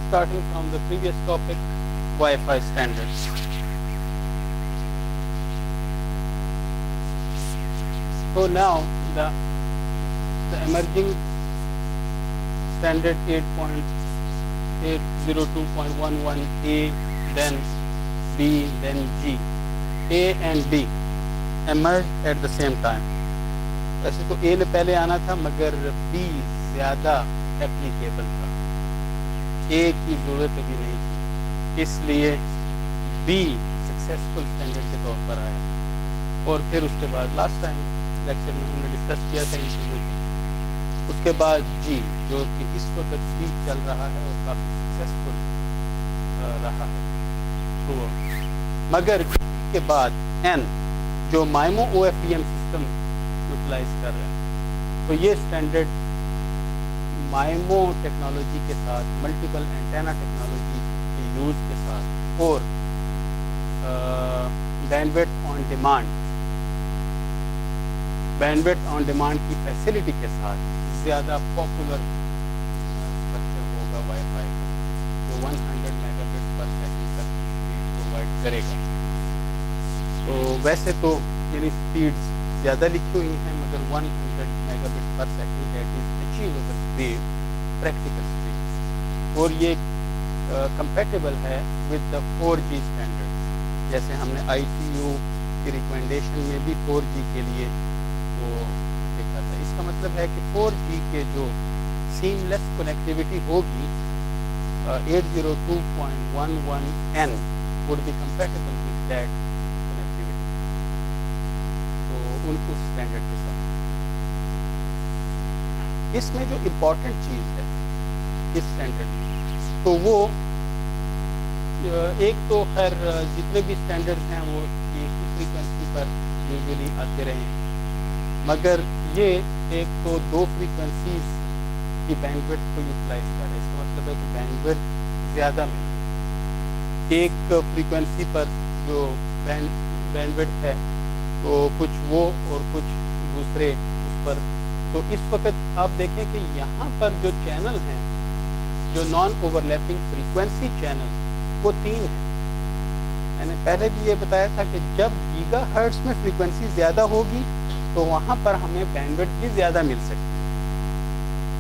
starting from the previous topic, Wi-Fi standards. So now the emerging standard 8.802.11a, then B, then G. A and B emerged at the same time. ویسے تو A نے پہلے آنا تھا مگر B زیادہ applicable تھا. A کی ضرورت ابھی نہیں تھی, اس لیے B سکسیسفل اسٹینڈرڈ کے طور پر آیا. اور پھر اس کے بعد لاسٹ ٹائم لیکچر میں ہم نے ڈسکس کیا تھا ان چیزوں کو. اس کے بعد G جو کہ اس وقت بھی چل رہا ہے اور کافی سکسیسفل رہا ہے. مگر کے بعد N جو MIMO O F D M system utilize کر رہے ہیں, تو یہ اسٹینڈرڈ مائمو ٹیکنالوجی کے ساتھ, ملٹیپل اینٹینا ٹیکنالوجی کے یوز کے ساتھ اور بینڈویڈتھ آن ڈیمانڈ کی فیسلٹی کے ساتھ زیادہ پاپولر اسٹرکچر ہوگا وائی فائی کا, جو 100 میگا بٹ پر سیکنڈ تک اسپیڈ پرووائڈ کرے گا. تو ویسے تو یعنی اسپیڈ زیادہ لکھی ہوئی ہیں مگر 100 mega but per second that is achievable speed, practical speed. اور یہ کمپیٹیبل ہے ود دا 4G اسٹینڈرڈ. جیسے ہم نے آئی ٹی یو کی ریکمنڈیشن میں بھی 4G کے لیے وہ دیکھا تھا. اس کا مطلب ہے کہ 4G کے جو سیم لیس کنیکٹیوٹی ہوگی 802.11n would be compatible with that connectivity. تو ان کو اسٹینڈرڈ کے ساتھ اس میں جو امپورٹنٹ چیز ہے اس اسٹینڈرڈ میں, تو وہ ایک تو خیر جتنے بھی اسٹینڈرڈ ہیں وہ ایک ہی فریکوینسی پر یوزلی آتے رہے ہیں, مگر یہ ایک تو دو فریکوینسیز کی بینڈویڈتھ کو یوٹیلائز کر رہے ہیں. اس کا مطلب ہے کہ بینڈویڈتھ زیادہ ملتی ہے ایک فریکوینسی پر جو بینڈویڈتھ ہے, تو کچھ وہ اور کچھ دوسرے اس پر. تو اس وقت آپ دیکھیں کہ یہاں پر جو چینل ہیں, جو نان اوورلیپنگ فریکوینسی چینل, وہ 3 ہیں. میں نے پہلے بھی یہ بتایا تھا کہ جب گیگا ہرٹز میں فریکوینسی زیادہ ہوگی تو وہاں پر ہمیں بینڈویڈتھ بھی زیادہ مل سکتی ہے.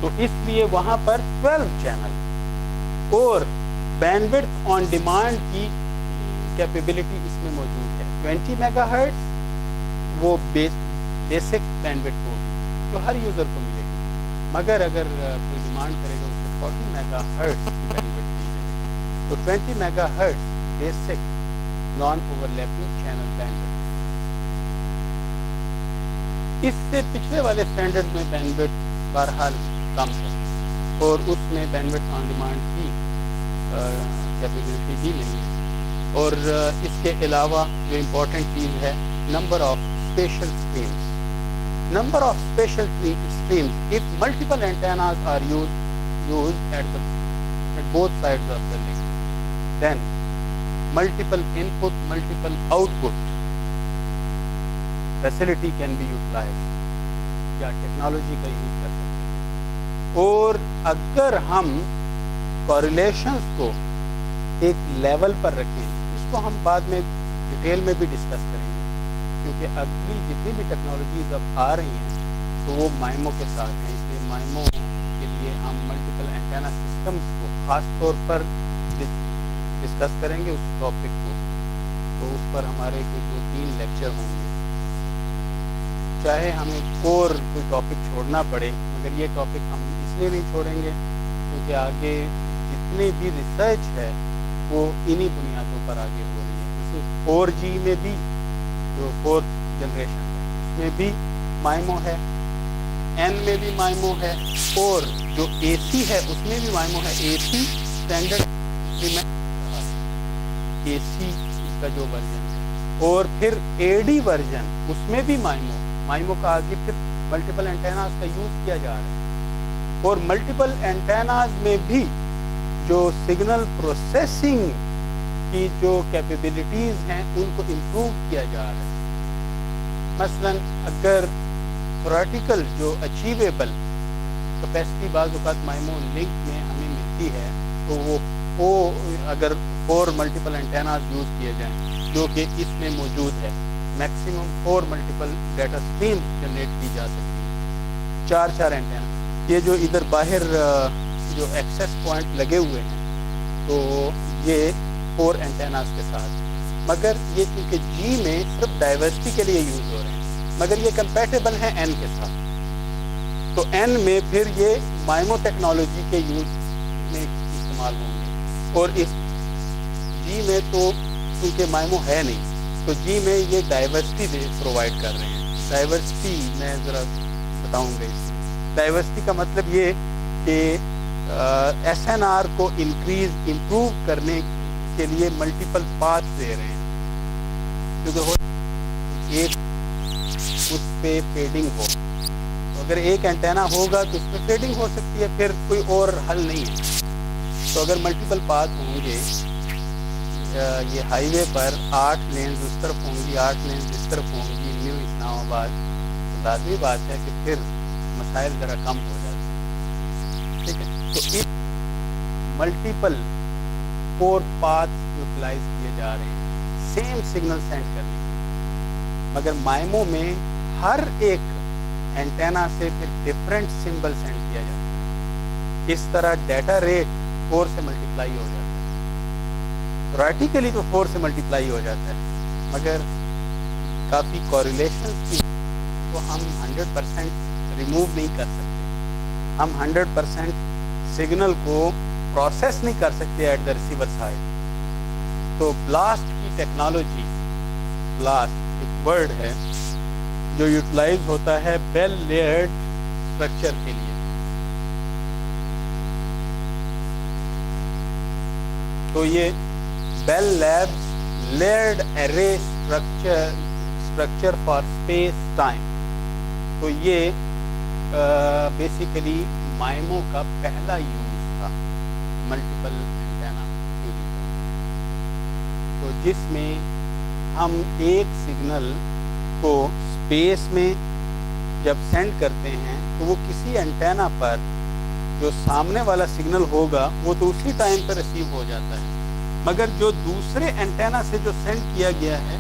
تو اس لیے وہاں پر 12 چینل اور بینڈویڈتھ آن ڈیمانڈ کی کیپیبلٹی اس میں موجود ہے. 20 میگا ہرٹز وہ بیسک بینڈویڈتھ ہوگی جو ہر یوزر کو ملے گی, مگر اگر کوئی ڈیمانڈ کرے گا اس کو 40 میگا ہرٹز کی بینڈویڈتھ دی جائے گی. تو 20 megahertz basic non overlapping channel bandwidth. اس سے پچھلے والے اسٹینڈرڈ میں بینڈویڈتھ بہرحال کم ہے اور اس میں بینڈویڈتھ آن ڈیمانڈ کی کیپیبلٹی بھی نہیں ہے. اور اس کے علاوہ جو امپورٹنٹ چیز ہے, number of special streams. Number of special streams if multiple antennas are used at both sides of the link, then multiple input, multiple output facility can be utilized, یا ٹیکنالوجی کا یوز کر سکتے ہیں. اور اگر ہم کوریلیشنز کو ایک لیول پر رکھیں, اس کو ہم بعد میں ڈیٹیل میں بھی ڈسکس کریں گے, کیونکہ اگلی جتنی بھی ٹیکنالوجیز اب آ رہی ہیں تو وہ مائمو کے ساتھ ہیں. اس لیے مائمو کے لیے ہم ملٹیپل اینٹینا سسٹمز کو خاص طور پر ڈسکس کریں گے اس ٹاپک کو. تو اس پر ہمارے کوئی 2-3 لیکچر ہوں گے, چاہے ہمیں اور کوئی ٹاپک چھوڑنا پڑے, مگر یہ ٹاپک ہم اس لیے نہیں چھوڑیں گے کیونکہ آگے جتنی بھی ریسرچ ہے وہ انہی بنیادوں پر آگے ہو رہی ہے. جیسے 4G میں بھی جو 4th جنریشن ہے اس میں بھی مائمو ہے, N میں بھی مائمو ہے, اور جو AC ہے اس میں بھی مائمو ہے. AC اسٹینڈرڈ AC کا جو ورژن ہے, اور پھر AD ورژن اس میں بھی مائمو کا آگے پھر ملٹیپل اینٹیناز کا یوز کیا جا رہا ہے. اور ملٹیپل اینٹیناز میں بھی جو سگنل پروسیسنگ کی جو کیپیبلٹیز ہیں ان کو امپروو کیا جا رہا ہے. مثلا اگر تھیوریٹیکل جو اچیویبل کیپیسٹی بعض اوقات مائمو لنک میں ہمیں ملتی ہے تو وہ اگر 4 ملٹیپل اینٹیناز یوز کیے جائیں جو کہ اس میں موجود ہے، maximum 4 multiple data stream generate کی جا سکتی ہے، 4 اینٹینا۔ یہ جو ادھر باہر جو ایکسیس پوائنٹ لگے ہوئے ہیں تو یہ 4 اینٹیناز کے ساتھ، مگر یہ چونکہ جی میں صرف ڈائیورسٹی کے لیے یوز ہو رہے ہیں، مگر یہ کمپیٹیبل ہیں این کے ساتھ، تو این میں پھر یہ مائمو ٹیکنالوجی کے یوز میں استعمال ہوں گے، اور اس جی میں تو کیونکہ مائمو ہے نہیں تو جی میں یہ ڈائیورسٹی پرووائڈ کر رہے ہیں۔ ڈائیورسٹی میں ذرا بتاؤں گا، اس ڈائیورسٹی کا مطلب یہ کہ ایس این آر کو امپروو کرنے کے لیے ملٹیپل پاتھ دے رہے ہیں، کیونکہ ایک اس پہ فیڈنگ ہو، تو اگر ایک اینٹینا ہوگا تو اس میں فیڈنگ ہو سکتی ہے، پھر کوئی اور حل نہیں ہے۔ تو اگر ملٹیپل پاتھ ہوں گے، یہ ہائی وے پر 8 لینز اس طرف ہوں گی، 8 لینز اس طرف ہوں گی، نیو اسلام آباد، تو لازمی بات ہے کہ پھر مسائل ذرا کم ہو جاتے ہیں، ٹھیک ہے۔ تو اس ملٹیپل 4 پاتھ یوٹیلائز کیے جا رہے ہیں سیم سگنل سینڈ کرنے کے، مگر مائمو میں ہر ایک اینٹینا سے پھر ڈفرینٹ سمبل سینڈ کیا جاتا ہے، اس طرح ڈیٹا ریٹ 4 سے ملٹیپلائی ہو جاتا ہے، تھیوریٹیکلی تو 4 سے ملٹیپلائی ہو جاتا ہے، مگر کافی کوریلیشن کی تو ہم 100% ریموو نہیں کر سکتے، ہم 100% سگنل کو پروسیس نہیں کر سکتے ایٹ دا ریسیور سائڈ۔ تو بلاسٹ کی ٹیکنالوجی، بلاسٹ ایک ورڈ ہے جو یوٹیلائز ہوتا ہے بیل لیئرڈ اسٹرکچر کے لیے۔ تو یہ Bell Labs layered array structure for space time, تو یہ بیسیکلی مائمو کا پہلا یوز تھا ملٹیپل اینٹینا تھیوری کا، تو جس میں ہم ایک سگنل کو اسپیس میں جب سینڈ کرتے ہیں تو وہ کسی اینٹینا پر جو سامنے والا سگنل ہوگا وہ تو اسی ٹائم پہ ریسیو ہو جاتا ہے، مگر جو دوسرے اینٹینا سے جو سینڈ کیا گیا ہے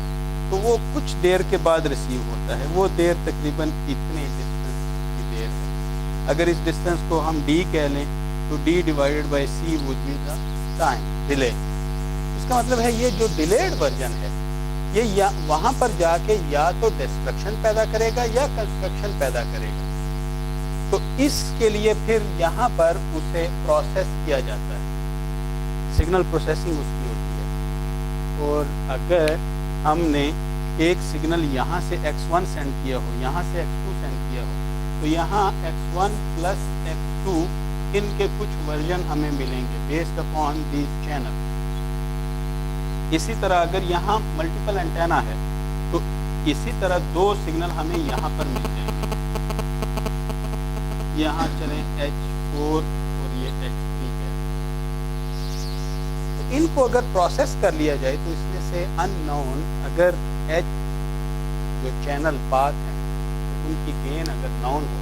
تو وہ کچھ دیر کے بعد ریسیو ہوتا ہے، وہ دیر تقریباً اتنے ڈسٹینس کی دیر ہے۔ اگر اس ڈسٹینس کو ہم ڈی کہہ لیں تو D divided by C would be the time delay. اس کا مطلب ہے یہ جو ڈیلیڈ ورژن ہے یہ وہاں پر جا کے یا تو ڈسٹرکشن پیدا کرے گا یا کنسٹرکشن پیدا کرے گا، تو اس کے لیے پھر یہاں پر اسے پروسیس کیا جاتا ہے، سگنل پروسیسنگ اس کی ہوتی ہے۔ اور اگر ہم نے ایک سگنل یہاں سے x1 سینڈ کیا ہو، یہاں سے x2 سینڈ کیا ہو، تو یہاں x1 پلس x2 ان کے کچھ ورژن ہمیں ملیں گے بیسڈ اپون دیز چینل۔ اسی طرح اگر یہاں ملٹیپل اینٹینا ہے تو اسی طرح 2 سگنل ہمیں یہاں پر مل جائیں گے، یہاں چلیں H4 اور یہ H3 ہے، تو ان کو اگر پروسیس کر لیا جائے تو اس میں سے ان نون اگر H جو چینل پاتھ ہیں ان کی گین اگر نون ہو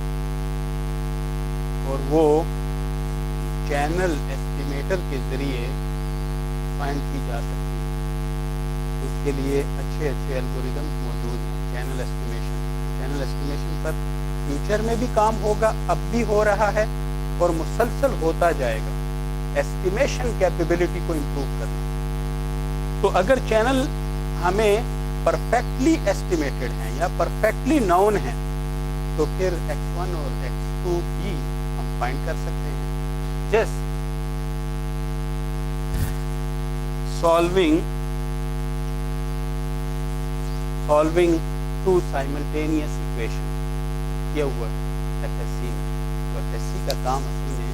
اور وہ چینل ایسٹیمیٹر کے ذریعے فائنڈ کی جا سکتی ہے، اس کے لیے اچھے الگوریدم موجود ہیں۔ چینل ایسٹیمیشن پر فیوچر میں بھی کام ہوگا، اب بھی ہو رہا ہے اور مسلسل ہوتا جائے گا، ایسٹیمیشن کیپیبلٹی کو امپروو کرنا۔ تو اگر چینل ہمیں پرفیکٹلی ایسٹیمیٹڈ ہیں یا پرفیکٹلی نون ہیں تو پھر x1 اور x2 بھی ہم فائنڈ کر سکتے ہیں۔ جسٹ solving 2 simultaneous equation کیا ہوا FSC میں، تو FSC کا کام اصل میں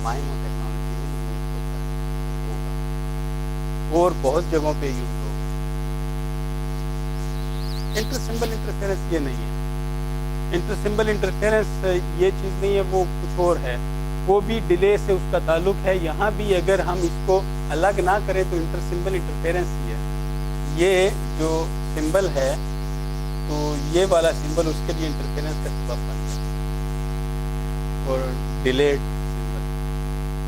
مائمو ٹیکنالوجی میں یوز ہوگا اور بہت جگہوں پہ یوز ہوگا۔ انٹرسمبل انٹرفیرنس یہ نہیں ہے، انٹرسمبل انٹرفیرنس یہ چیز نہیں ہے، وہ کچھ اور ہے، وہ بھی ڈیلے سے اس کا تعلق ہے۔ یہاں بھی اگر ہم اس کو الگ نہ کریں تو انٹرسمبل انٹرفیرنس ہی ہے۔ یہ جو سمبل ہے تو یہ والا سمبل اس کے لیے انٹرفیرنس کا سبب بنتا ہے اور ڈیلیڈ سمبل،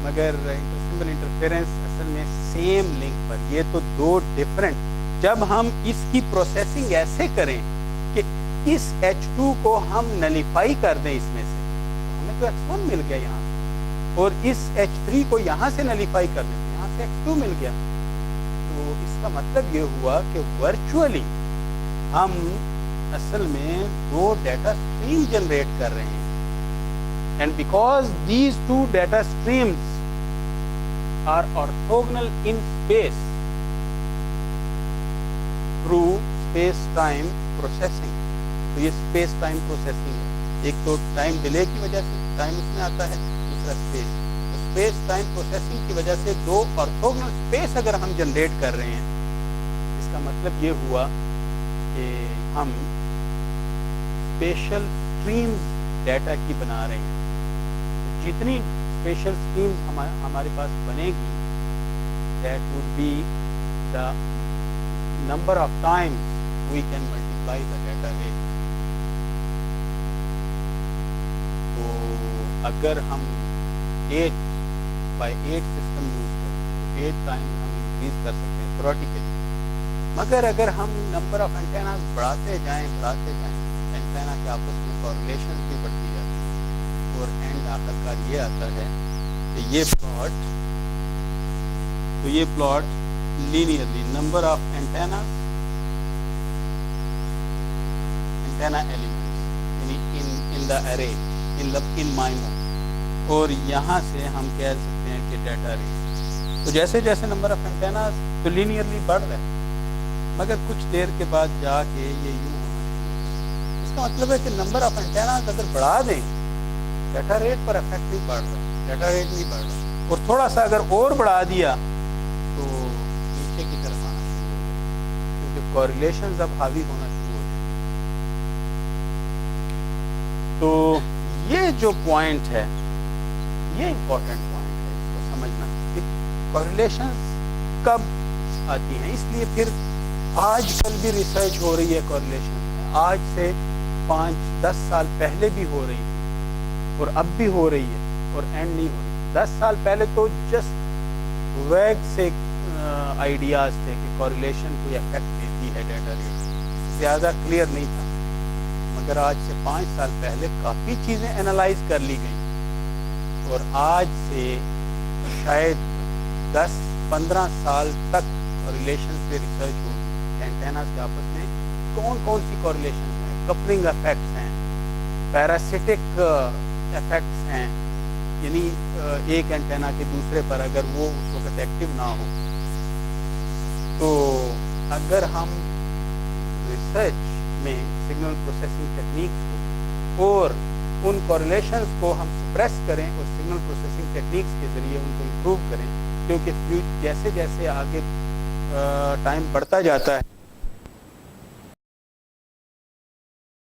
مگر انٹرسمبل سمبل انٹرفیرنس اصل میں سیم لنک پر. یہ تو دو ڈفرینٹ. جب ہم اس کی پروسیسنگ ایسے کریں کہ اس H2 کو ہم نلیفائی کر دیں اس میں سے, ہمیں تو X1 مل گیا یہاں سے, اور اس H3 کو یہاں سے نلیفائی کر دیں یہاں سے X2 مل گیا. تو اس کا مطلب یہ ہوا کہ ورچولی ہم اصل میں دو ڈیٹا اسٹریم جنریٹ کر رہے ہیں. And because these two data streams are orthogonal in space through space-time processing. تو یہ space time processing ہے. ایک تو ٹائم ڈیلے کی وجہ سے ٹائم اس میں آتا ہے, دوسرا اسپیس. تو space time processing کی وجہ سے دو orthogonal space اگر ہم جنریٹ کر رہے ہیں, اس کا مطلب یہ ہوا کہ ہم اسپیشل اسٹریمز ڈیٹا کی بنا رہے ہیں. جتنی اسپیشل اسٹریمز ہمارے پاس بنے گی, that would be the number of times we can multiply the data rate. تو اگر ہم 8x8 سسٹم یوز کریں تو 8 ٹائمز ہم انکریز کر سکتے ہیں تھیوریٹیکلی. مگر اگر ہم نمبر آف اینٹیناز بڑھاتے جائیں اینٹینا کے آپس میں کورلیشن بھی بڑھتی جاتی ہے, اور اینڈ آخر کار یہ آتا ہے کہ یہ plot linearly number of antenna elements یعنی ان دا ارے ان مائمو, اور یہاں سے ہم کہہ سکتے ہیں کہ ڈیٹا ریٹ. تو جیسے جیسے نمبر آف اینٹیناز تو لینیئرلی بڑھ رہا ہے, مگر کچھ دیر کے بعد جا کے یہ یوں ہونا چاہیے. اس کا مطلب ہے کہ نمبر آف اینٹیناز اگر بڑھا دیں, ڈیٹا ریٹ پر افیکٹ نہیں پڑ رہا, ڈیٹا ریٹ نہیں بڑھ رہا, اور تھوڑا سا اگر اور بڑھا دیا تو نیچے کی طرف آنا شروع ہو جائے, کیونکہ کوریلیشنز اب حاوی ہونا شروع ہو جائیں. تو یہ جو پوائنٹ ہے یہ امپورٹنٹ پوائنٹ ہے, اس کو سمجھنا کہ کوریلیشنز کب آتی ہیں. اس لیے پھر آج کل بھی ریسرچ ہو رہی ہے کوریلیشن میں, آج سے 5-10 سال پہلے بھی ہو رہی تھی اور اب بھی ہو رہی ہے, اور اینڈ نہیں ہو رہی. 10 سال پہلے تو جسٹ ویگ سے آئیڈیاز تھے کہ کوریلیشن کوئی افیکٹ دیتی ہے ڈیٹا ریٹ, زیادہ کلیئر نہیں تھا. مگر آج سے 5 سال پہلے کافی چیزیں انالائز کر لی گئیں, اور آج سے شاید 10-15 سال تک کوریلیشن پہ ریسرچ ہوگی. اینٹیناز کے آپس میں کون کون سی کوریلیشن ہیں, کپلنگ افیکٹس ہیں, پیراسٹک افیکٹس ہیں, یعنی ایک اینٹینا کے دوسرے پر اگر وہ اس وقت ایکٹیو نہ ہو. تو اگر ہم ریسرچ میں سگنل پروسیسنگ ٹیکنیکس کو اور ان کوریلیشنز کو ہم سپریس کریں اور سگنل پروسیسنگ ٹیکنیکس کے ذریعے ان کو امپروو کریں, کیونکہ جیسے جیسے آگے ٹائم بڑھتا جاتا ہے